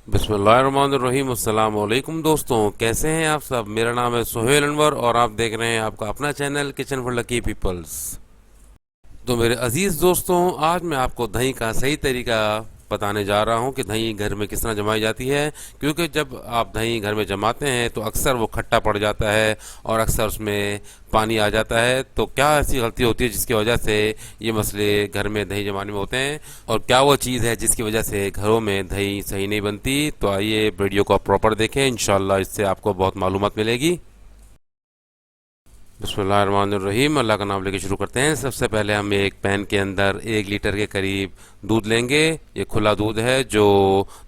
बिस्मिल्लाहिर्रहमानिर्रहीम। अस्सलाम वालेकुम दोस्तों, कैसे हैं आप सब। मेरा नाम है सोहेल अनवर और आप देख रहे हैं आपका अपना channel kitchen for lucky peoples. तो मेरे अजीज़ दोस्तों, आज मैं आपको दही का सही तरीका बताने जा रहा हूं कि दही घर में किस तरह जमाई जाती है। क्योंकि जब आप दही घर में जमाते हैं तो अक्सर वो खट्टा पड़ जाता है और अक्सर उसमें पानी आ जाता है। तो क्या ऐसी गलती होती है जिसकी वजह से ये मसले घर में दही जमाने में होते हैं, और क्या वो चीज़ है जिसकी वजह से घरों में दही सही नहीं बनती। तो आइए वीडियो को आप प्रॉपर देखें, इंशाल्लाह इससे आपको बहुत मालूमात मिलेगी। बिस्मिल्लाहिर्रहमानिर्रहीम। अल्लाह का नाम लेके शुरू करते हैं। सबसे पहले हम एक पैन के अंदर 1 लीटर के करीब दूध लेंगे। ये खुला दूध है जो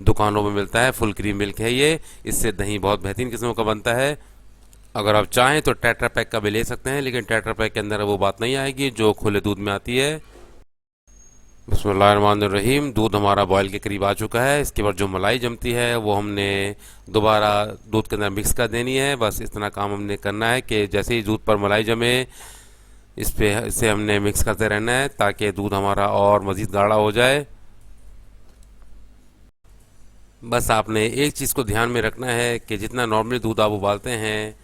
दुकानों में मिलता है, फुल क्रीम मिल्क है ये। इससे दही बहुत बेहतरीन किस्मों का बनता है। अगर आप चाहें तो टेट्रा पैक का भी ले सकते हैं, लेकिन टेट्रा पैक के अंदर वो बात नहीं आएगी जो खुले दूध में आती है। बिस्मिल्लाहिर्रहमानिर्रहीम। दूध हमारा बॉयल के करीब आ चुका है। इसके बाद जो मलाई जमती है वो हमने दोबारा दूध के अंदर मिक्स कर देनी है। बस इतना काम हमने करना है कि जैसे ही दूध पर मलाई जमे इसे हमने मिक्स करते रहना है ताकि दूध हमारा और मज़ीद गाढ़ा हो जाए। बस आपने एक चीज़ को ध्यान में रखना है कि जितना नॉर्मली दूध आप उबालते हैं,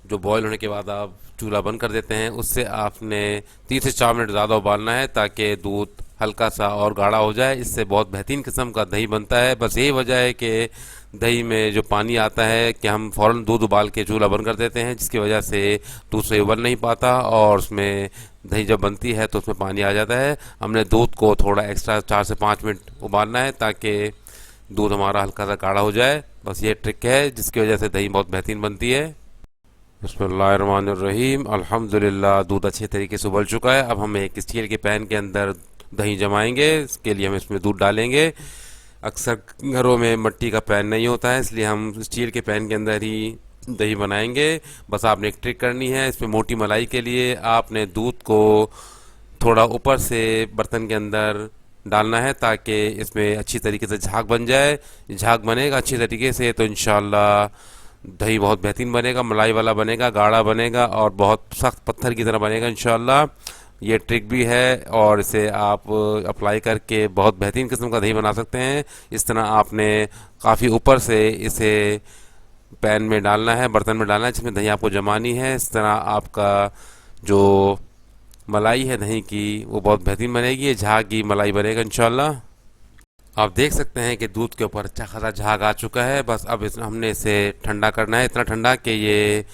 जो बॉयल होने के बाद आप चूल्हा बंद कर देते हैं, उससे आपने 3 से 4 मिनट ज़्यादा उबालना है ताकि दूध हल्का सा और गाढ़ा हो जाए। इससे बहुत बेहतरीन किस्म का दही बनता है। बस यही वजह है कि दही में जो पानी आता है कि हम फ़ौरन दूध उबाल के चूल्हा बंद कर देते हैं, जिसकी वजह से दूध से उबल नहीं पाता और उसमें दही जब बनती है तो उसमें पानी आ जाता है। हमने दूध को थोड़ा एक्स्ट्रा 4 से 5 मिनट उबालना है ताकि दूध हमारा हल्का सा गाढ़ा हो जाए। बस ये ट्रिक है जिसकी वजह से दही बहुत बेहतरीन बनती है। बिस्मिल्लाहिर्रहमानिर्रहीम। अल्हम्दुलिल्लाह, दूध अच्छे तरीके से उबल चुका है। अब हम एक स्टील के पैन के अंदर दही जमाएंगे। इसके लिए हम इसमें दूध डालेंगे। अक्सर घरों में मिट्टी का पैन नहीं होता है, इसलिए हम स्टील के पैन के अंदर ही दही बनाएंगे। बस आपने एक ट्रिक करनी है। इसमें मोटी मलाई के लिए आपने दूध को थोड़ा ऊपर से बर्तन के अंदर डालना है ताकि इसमें अच्छी तरीके से झाग बन जाए। झाग बनेगा अच्छी तरीके से तो इंशाल्लाह दही बहुत बेहतरीन बनेगा, मलाई वाला बनेगा, गाढ़ा बनेगा और बहुत सख्त पत्थर की तरह बनेगा इंशाल्लाह। ये ट्रिक भी है और इसे आप अप्लाई करके बहुत बेहतरीन किस्म का दही बना सकते हैं। इस तरह आपने काफ़ी ऊपर से इसे पैन में डालना है, बर्तन में डालना है जिसमें दही आपको जमानी है। इस तरह आपका जो मलाई है दही की वो बहुत बेहतरीन बनेगी। ये झाग की मलाई बनेगा इंशाल्लाह। आप देख सकते हैं कि दूध के ऊपर अच्छा खासा झाग आ चुका है। बस अब हमने इसे ठंडा करना है, इतना ठंडा कि ये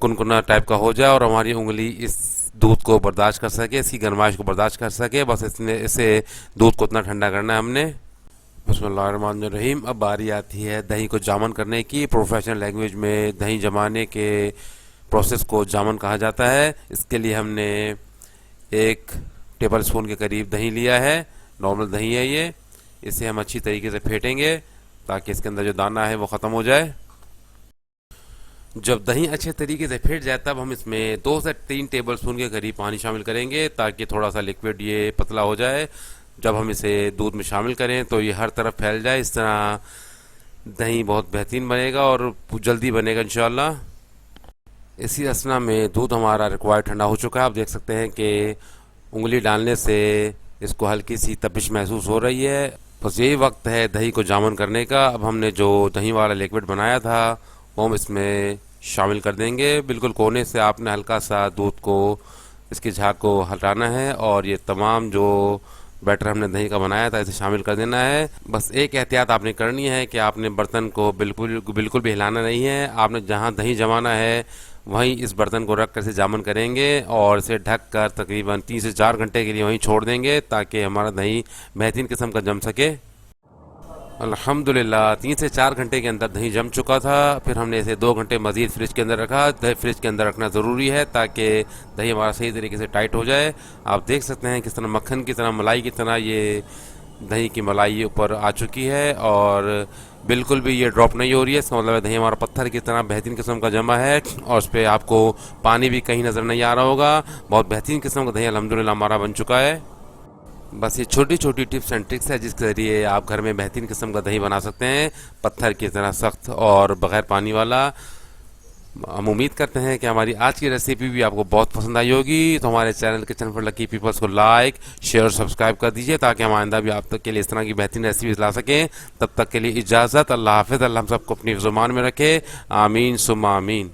कुनकुना टाइप का हो जाए और हमारी उंगली इस दूध को बर्दाश्त कर सके, इसकी गर्माइश को बर्दाश्त कर सके। बस इसने इसे दूध को इतना ठंडा करना है हमने। बिस्मिल्लाहिर्रहमानिर्रहीम। अब बारी आती है दही को जामन करने की। प्रोफेशनल लैंग्वेज में दही जमाने के प्रोसेस को जामन कहा जाता है। इसके लिए हमने 1 टेबल स्पून के करीब दही लिया है। नॉर्मल दही है ये। इसे हम अच्छी तरीके से फेंटेंगे ताकि इसके अंदर जो दाना है वो ख़त्म हो जाए। जब दही अच्छे तरीके से फेंट जाए तब हम इसमें 2 से 3 टेबल स्पून के करीब पानी शामिल करेंगे ताकि थोड़ा सा लिक्विड ये पतला हो जाए। जब हम इसे दूध में शामिल करें तो ये हर तरफ फैल जाए। इस तरह दही बहुत बेहतरीन बनेगा और जल्दी बनेगा इंशाल्लाह। इसी असना में दूध हमारा रिक्वायर्ड ठंडा हो चुका है। आप देख सकते हैं कि उंगली डालने से इसको हल्की सी तपिश महसूस हो रही है। बस यही वक्त है दही को जामन करने का। अब हमने जो दही वाला लिक्विड बनाया था वो हम इसमें शामिल कर देंगे। बिल्कुल कोने से आपने हल्का सा दूध को, इसकी झाग को हटाना है और ये तमाम जो बैटर हमने दही का बनाया था इसे शामिल कर देना है। बस एक एहतियात आपने करनी है कि आपने बर्तन को बिल्कुल बिल्कुल भी हिलाना नहीं है। आपने जहाँ दही जमाना है वहीं इस बर्तन को रख कर इसे जामन करेंगे और इसे ढक कर तकरीबन 3 से 4 घंटे के लिए वहीं छोड़ देंगे ताकि हमारा दही बेहतरीन किस्म का जम सके। अल्हम्दुलिल्लाह 3 से 4 घंटे के अंदर दही जम चुका था। फिर हमने इसे 2 घंटे मज़ीद फ्रिज के अंदर रखा। दही फ्रिज के अंदर रखना ज़रूरी है ताकि दही हमारा सही तरीके से टाइट हो जाए। आप देख सकते हैं किस तरह मक्खन की तरह, मलाई की तरह ये दही की मलाई ऊपर आ चुकी है और बिल्कुल भी ये ड्रॉप नहीं हो रही है। इसका मतलब है दही हमारा पत्थर की तरह बेहतरीन किस्म का जमा है और उस पर आपको पानी भी कहीं नज़र नहीं आ रहा होगा। बहुत बेहतरीन किस्म का दही अल्हम्दुलिल्लाह हमारा बन चुका है। बस ये छोटी छोटी टिप्स एंड ट्रिक्स है जिसके ज़रिए आप घर में बेहतरीन किस्म का दही बना सकते हैं, पत्थर की तरह सख्त और बग़ैर पानी वाला। हम उम्मीद करते हैं कि हमारी आज की रेसिपी भी आपको बहुत पसंद आई होगी। तो हमारे channel kitchen for lucky peoples को लाइक शेयर सब्सक्राइब कर दीजिए, ताकि हम आइंदा भी आप तक के लिए इस तरह की बेहतरीन रेसिपीज ला सकें। तब तक के लिए इजाज़त। अल्लाह हाफिज़। अल्लाह हम सबको अपनी ज़ुबान में रखे। आमीन सुम्मा आमीन।